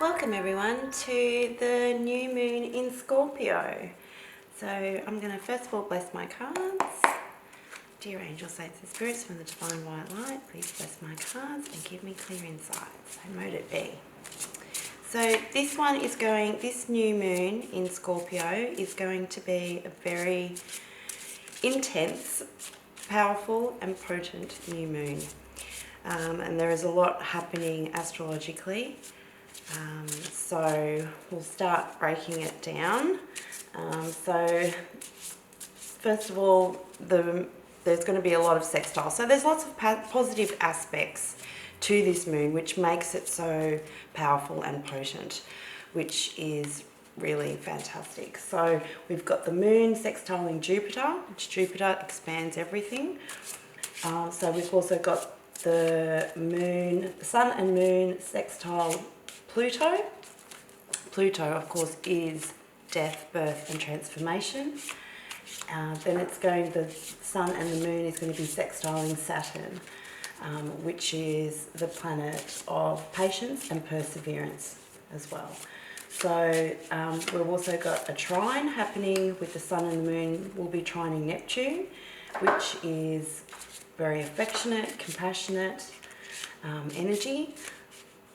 Welcome everyone to the new moon in Scorpio. So I'm going to first of all bless my cards. Dear angels, saints and spirits from the divine white light, please bless my cards and give me clear insights. So mote it be. So this new moon in Scorpio is going to be a very intense, powerful and potent new moon. And there is a lot happening astrologically. So we'll start breaking it down. So first of all, there's going to be a lot of sextiles. So there's lots of positive aspects to this moon, which makes it so powerful and potent, which is really fantastic. So we've got the moon sextiling Jupiter, which Jupiter expands everything. So we've also got the sun and moon sextile Pluto. Pluto, of course, is death, birth and transformation. Then the sun and the moon is going to be sextiling Saturn, which is the planet of patience and perseverance as well. So we've also got a trine happening with the sun and the moon. Will be trining Neptune, which is very affectionate, compassionate energy.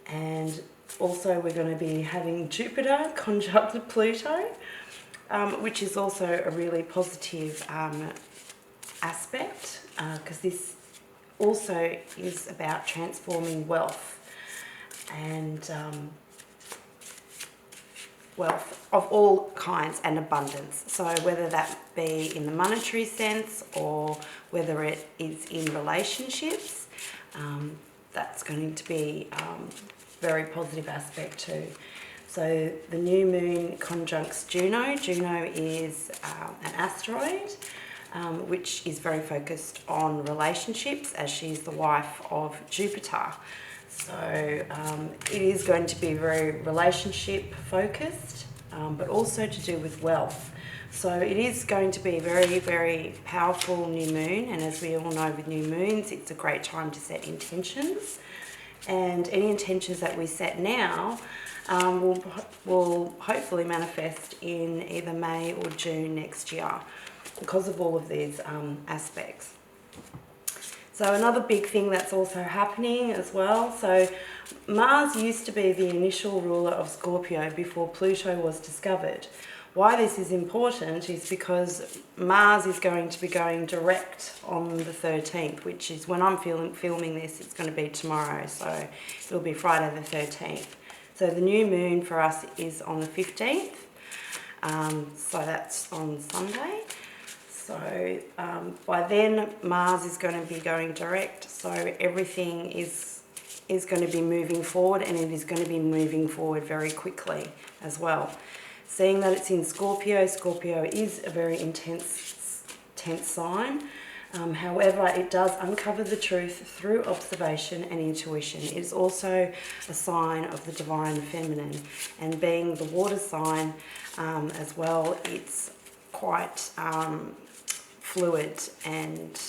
And also we're going to be having Jupiter conjunct Pluto, which is also a really positive aspect, because this also is about transforming wealth and wealth of all kinds and abundance. So whether that be in the monetary sense or whether it is in relationships, that's going to be very positive aspect too. So the new moon conjuncts Juno. Juno is an asteroid which is very focused on relationships, as she's the wife of Jupiter. So it is going to be very relationship focused, but also to do with wealth. So it is going to be a very, very powerful new moon, and as we all know with new moons, it's a great time to set intentions. And any intentions that we set now will hopefully manifest in either May or June next year because of all of these aspects. So another big thing that's also happening as well, so Mars used to be the initial ruler of Scorpio before Pluto was discovered. Why this is important is because Mars is going to be going direct on the 13th, which is when I'm filming this, it's going to be tomorrow, so it'll be Friday the 13th. So the new moon for us is on the 15th, so that's on Sunday. So by then Mars is going to be going direct, so everything is going to be moving forward, and it is going to be moving forward very quickly as well. Seeing that it's in Scorpio, Scorpio is a very intense sign. However, it does uncover the truth through observation and intuition. It is also a sign of the divine feminine, and being the water sign as well, it's quite fluid, and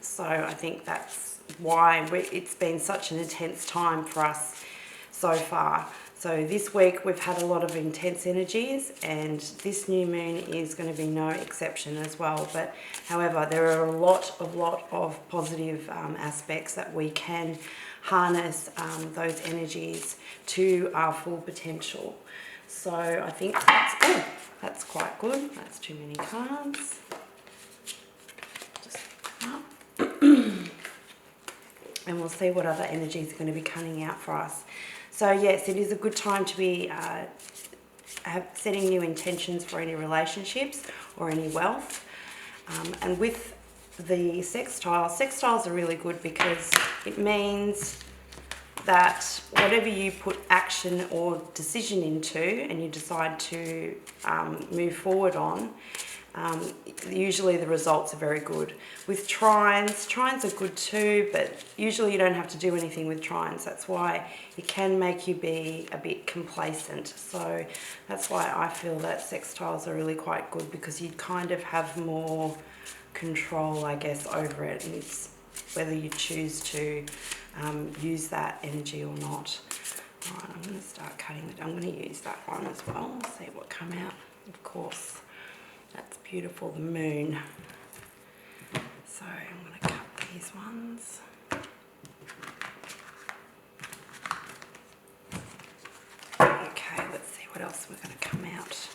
so I think that's why it's been such an intense time for us so far. So this week we've had a lot of intense energies, and this new moon is going to be no exception as well. But however, there are a lot of positive aspects that we can harness those energies to our full potential. So I think that's quite good. That's too many cards. And we'll see what other energies are going to be coming out for us. So yes, it is a good time to be setting new intentions for any relationships or any wealth. And with the sextiles are really good because it means that whatever you put action or decision into and you decide to move forward on, usually the results are very good. With trines are good too, but usually you don't have to do anything with trines. That's why it can make you be a bit complacent. So that's why I feel that sextiles are really quite good, because you kind of have more control, I guess, over it, and it's whether you choose to use that energy or not. Alright, I'm going to start cutting it. I'm going to use that one as well. See what come out. Of course, that's beautiful, the moon. So I'm going to cut these ones. Okay, let's see what else we're going to come out.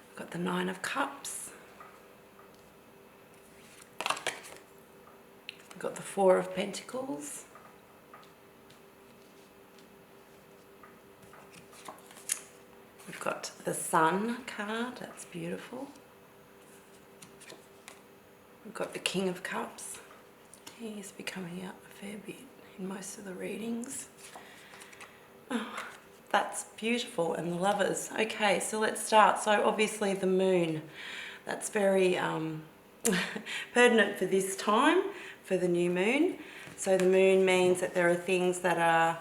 We've got the Nine of Cups. We've got the Four of Pentacles. We've got the Sun card, that's beautiful. We've got the King of Cups. He used to be coming out a fair bit in most of the readings. Oh, that's beautiful. And the Lovers. Okay, so let's start. So obviously the moon, that's very pertinent for this time, for the new moon. So the moon means that there are things that are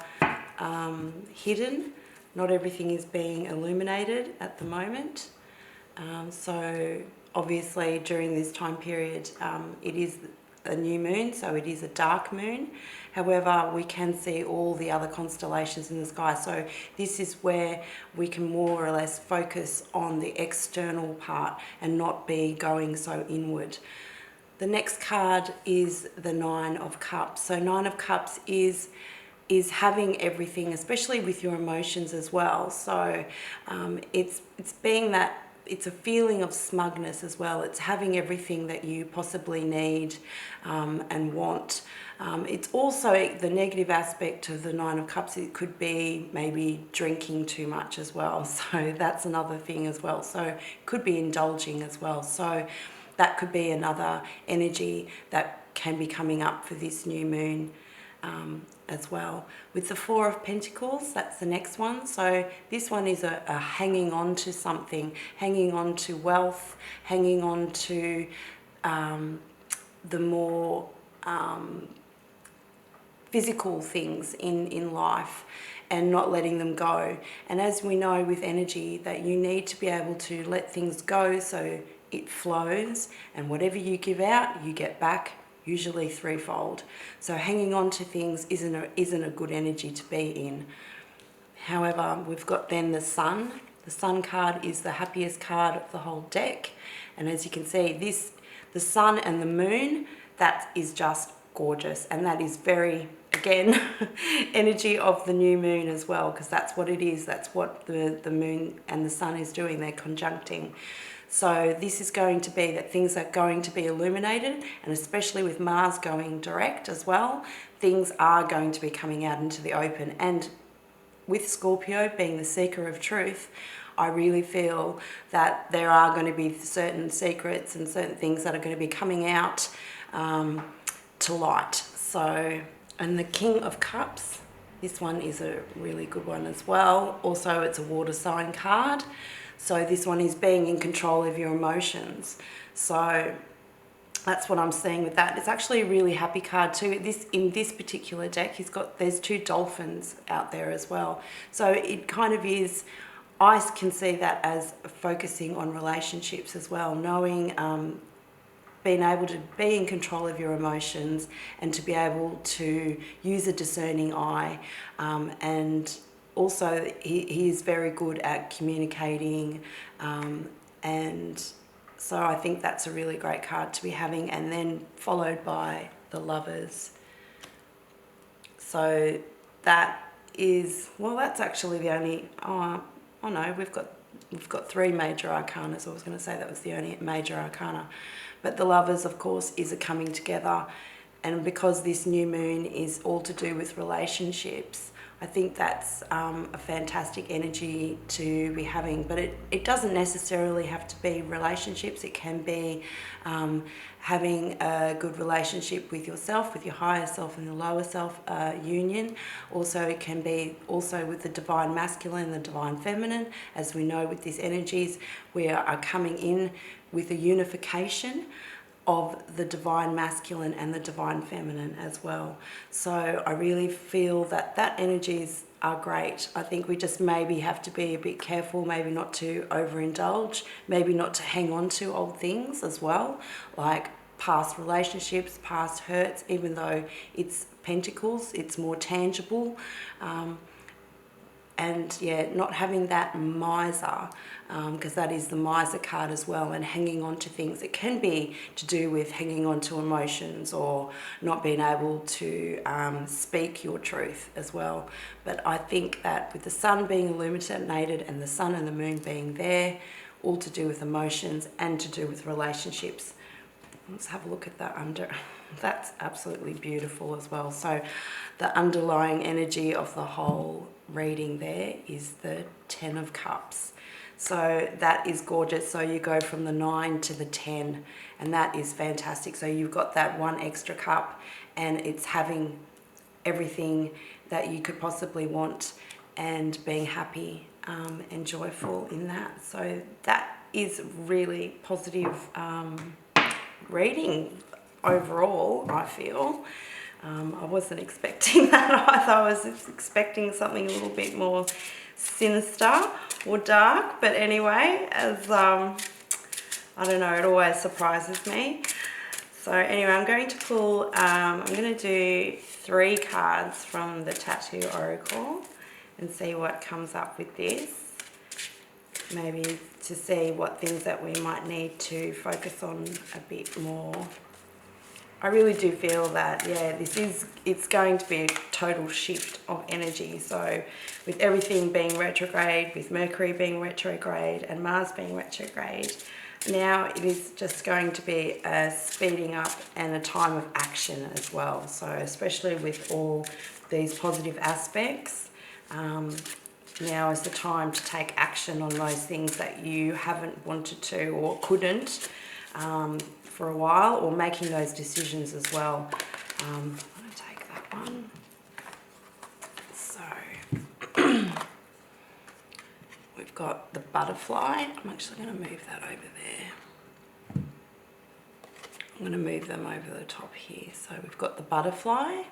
hidden. Not everything is being illuminated at the moment. So obviously during this time period, it is a new moon, so it is a dark moon. However, we can see all the other constellations in the sky. So this is where we can more or less focus on the external part and not be going so inward. The next card is the Nine of Cups. So Nine of Cups is having everything, especially with your emotions as well. So it's being that, it's a feeling of smugness as well. It's having everything that you possibly need and want. It's also the negative aspect of the Nine of Cups. It could be maybe drinking too much as well. So that's another thing as well. So it could be indulging as well. So that could be another energy that can be coming up for this new moon. As well. With the Four of Pentacles, that's the next one. So this one is a hanging on to something, hanging on to wealth, hanging on to the more physical things in life and not letting them go. And as we know with energy, that you need to be able to let things go so it flows, and whatever you give out, you get back, usually threefold. So hanging on to things isn't a good energy to be in. However, we've got then the Sun. The Sun card is the happiest card of the whole deck. And as you can see, the Sun and the Moon, that is just gorgeous. And that is very, again, energy of the new moon as well, because that's what it is. That's what the Moon and the Sun is doing. They're conjuncting. So this is going to be that things are going to be illuminated, and especially with Mars going direct as well, things are going to be coming out into the open. And with Scorpio being the seeker of truth, I really feel that there are going to be certain secrets and certain things that are going to be coming out to light. So, and the King of Cups, this one is a really good one as well. Also, it's a water sign card. So this one is being in control of your emotions. So that's what I'm seeing with that. It's actually a really happy card too. In this particular deck, there's two dolphins out there as well. So it kind of is, I can see that as focusing on relationships as well, knowing, being able to be in control of your emotions and to be able to use a discerning eye, and also, he is very good at communicating, and so I think that's a really great card to be having. And then followed by the Lovers. So that is, well, that's actually the only, oh no, we've got three major arcana. So I was going to say that was the only major arcana. But the Lovers, of course, is a coming together. And because this new moon is all to do with relationships, I think that's a fantastic energy to be having. But it doesn't necessarily have to be relationships. It can be having a good relationship with yourself, with your higher self and the lower self union. Also, it can be also with the divine masculine and the divine feminine. As we know with these energies, we are coming in with a unification of the divine masculine and the divine feminine as well. So I really feel that energies are great. I think we just maybe have to be a bit careful, maybe not to overindulge, maybe not to hang on to old things as well. Like past relationships, past hurts, even though it's pentacles, it's more tangible. And yeah, not having that miser, because that is the miser card as well, and hanging on to things. It can be to do with hanging on to emotions or not being able to speak your truth as well. But I think that with the sun being illuminated and the sun and the moon being there, all to do with emotions and to do with relationships. Let's have a look at that under. That's absolutely beautiful as well. So the underlying energy of the whole reading there is the 10 of Cups. So that is gorgeous. So you go from the 9 to the 10, and that is fantastic. So you've got that one extra cup, and it's having everything that you could possibly want and being happy and joyful in that. So that is really positive reading overall, I feel. I wasn't expecting that either. I was expecting something a little bit more sinister or dark, but anyway, as I don't know, it always surprises me. So anyway, I'm going to pull, I'm going to do 3 cards from the Tattoo Oracle and see what comes up with this. Maybe to see what things that we might need to focus on a bit more. I really do feel that, yeah, it's going to be a total shift of energy. So with everything being retrograde, with Mercury being retrograde and Mars being retrograde, now it is just going to be a speeding up and a time of action as well. So especially with all these positive aspects, now is the time to take action on those things that you haven't wanted to or couldn't for a while, or making those decisions as well. I'm going to take that one. So we've got the butterfly. I'm actually going to move that over there. I'm going to move them over the top here. So we've got the butterfly.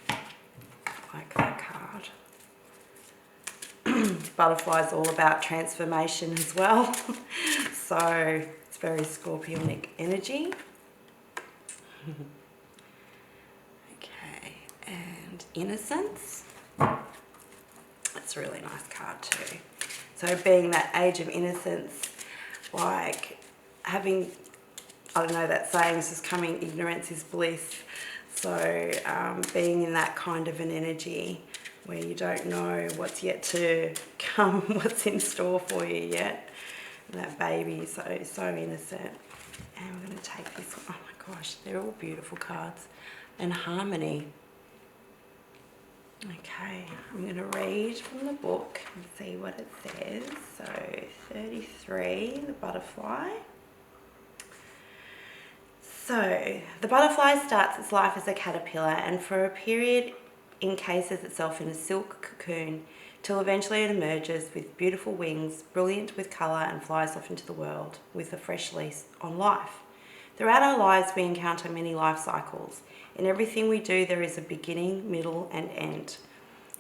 I like that card. Butterfly is all about transformation as well. So it's very Scorpionic energy. Okay, and innocence. That's a really nice card too. So being that age of innocence, like having, I don't know, that saying is coming, ignorance is bliss. So being in that kind of an energy where you don't know what's yet to come, what's in store for you yet. And that baby, so innocent. And we're going to take this one. Oh my gosh, they're all beautiful cards. And harmony. Okay, I'm going to read from the book and see what it says. So 33, the butterfly. So the butterfly starts its life as a caterpillar, and for a period encases itself in a silk cocoon till eventually it emerges with beautiful wings, brilliant with colour, and flies off into the world with a fresh lease on life. Throughout our lives we encounter many life cycles. In everything we do there is a beginning, middle and end.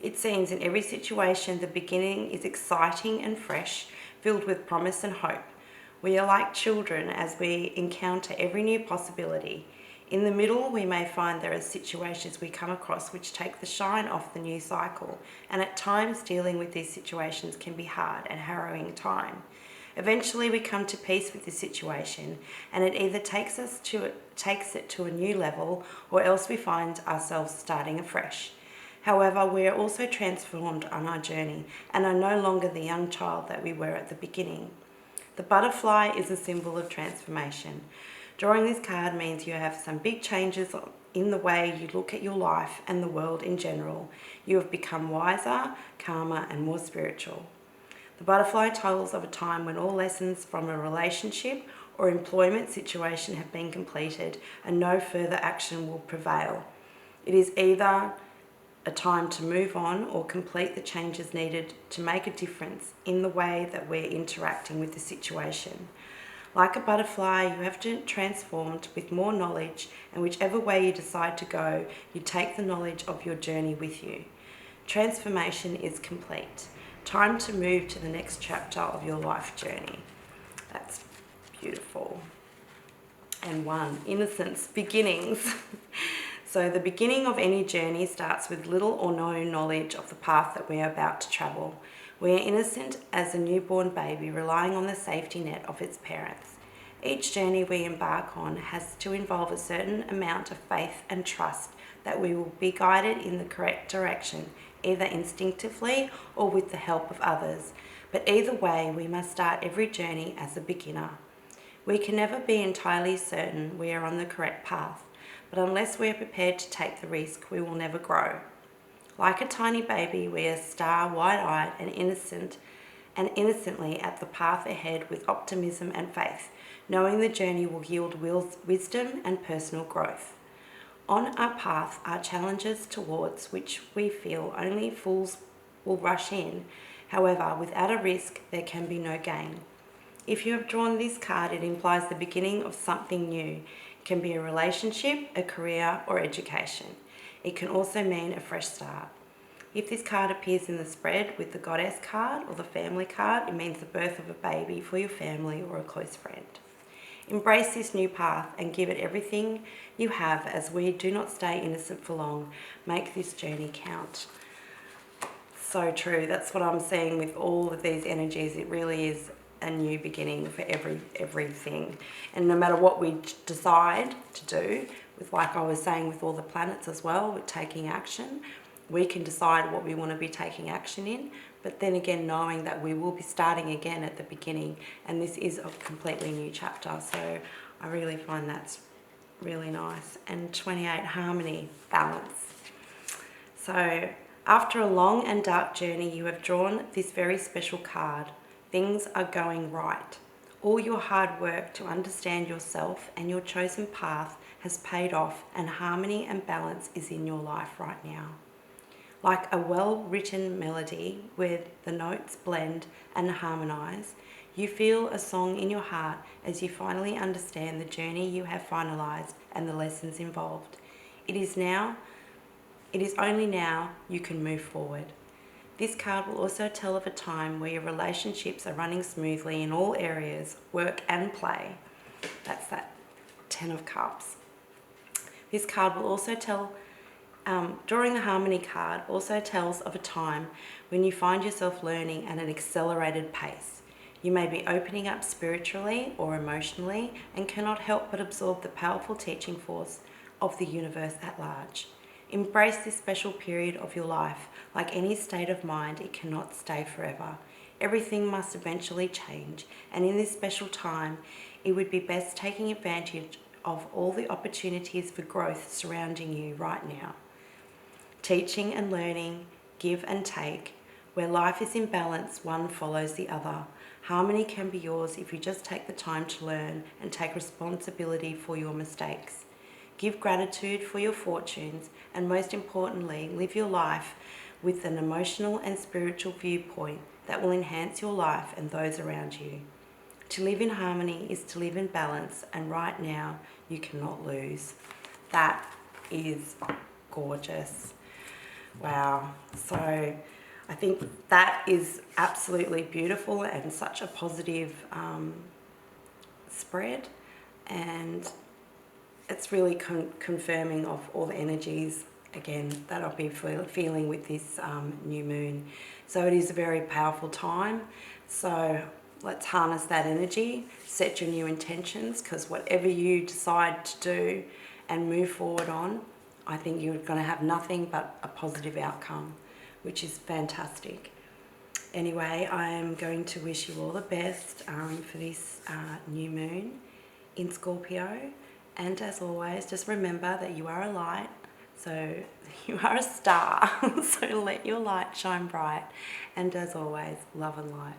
It seems in every situation the beginning is exciting and fresh, filled with promise and hope. We are like children as we encounter every new possibility. In the middle, we may find there are situations we come across which take the shine off the new cycle, and at times dealing with these situations can be hard and harrowing time. Eventually, we come to peace with the situation, and it either takes it to a new level, or else we find ourselves starting afresh. However, we are also transformed on our journey, and are no longer the young child that we were at the beginning. The butterfly is a symbol of transformation. Drawing this card means you have some big changes in the way you look at your life and the world in general. You have become wiser, calmer, and more spiritual. The butterfly tells of a time when all lessons from a relationship or employment situation have been completed and no further action will prevail. It is either a time to move on or complete the changes needed to make a difference in the way that we're interacting with the situation. Like a butterfly, you have to transformed with more knowledge, and whichever way you decide to go, you take the knowledge of your journey with you. Transformation is complete. Time to move to the next chapter of your life journey. That's beautiful. And 1, innocence, beginnings. So the beginning of any journey starts with little or no knowledge of the path that we are about to travel. We are innocent as a newborn baby, relying on the safety net of its parents. Each journey we embark on has to involve a certain amount of faith and trust that we will be guided in the correct direction, either instinctively or with the help of others. But either way, we must start every journey as a beginner. We can never be entirely certain we are on the correct path, but unless we are prepared to take the risk, we will never grow. Like a tiny baby, we are star wide-eyed and innocently at the path ahead with optimism and faith, knowing the journey will yield wisdom and personal growth. On our path are challenges towards which we feel only fools will rush in. However, without a risk, there can be no gain. If you have drawn this card, it implies the beginning of something new. It can be a relationship, a career, or education. It can also mean a fresh start. If this card appears in the spread with the Goddess card or the Family card, it means the birth of a baby for your family or a close friend. Embrace this new path and give it everything you have, as we do not stay innocent for long. Make this journey count. So true. That's what I'm seeing with all of these energies. It really is a new beginning for everything. And no matter what we decide to do, with, like I was saying, with all the planets as well, with taking action, we can decide what we want to be taking action in, but then again knowing that we will be starting again at the beginning, and this is a completely new chapter. So I really find that's really nice. And 28, harmony, balance. So after a long and dark journey, you have drawn this very special card. Things are going right. All your hard work to understand yourself and your chosen path has paid off, and harmony and balance is in your life right now. Like a well-written melody where the notes blend and harmonize, you feel a song in your heart as you finally understand the journey you have finalized and the lessons involved. It is only now you can move forward. This card will also tell of a time where your relationships are running smoothly in all areas, work and play. That's that 10 of Cups. This card will also tell, drawing the harmony card also tells of a time when you find yourself learning at an accelerated pace. You may be opening up spiritually or emotionally and cannot help but absorb the powerful teaching force of the universe at large. Embrace this special period of your life. Like any state of mind, it cannot stay forever. Everything must eventually change, and in this special time, it would be best taking advantage of all the opportunities for growth surrounding you right now. Teaching and learning, give and take. Where life is in balance, one follows the other. Harmony can be yours if you just take the time to learn and take responsibility for your mistakes. Give gratitude for your fortunes, and most importantly, live your life with an emotional and spiritual viewpoint that will enhance your life and those around you. To live in harmony is to live in balance, and right now you cannot lose. That is gorgeous. Wow. So I think that is absolutely beautiful and such a positive spread, and it's really confirming of all the energies, again, that I'll be feeling with this new moon. So it is a very powerful time. So let's harness that energy, set your new intentions, because whatever you decide to do and move forward on, I think you're going to have nothing but a positive outcome, which is fantastic. Anyway, I am going to wish you all the best for this new moon in Scorpio. And as always, just remember that you are a light, so you are a star, so let your light shine bright. And as always, love and light.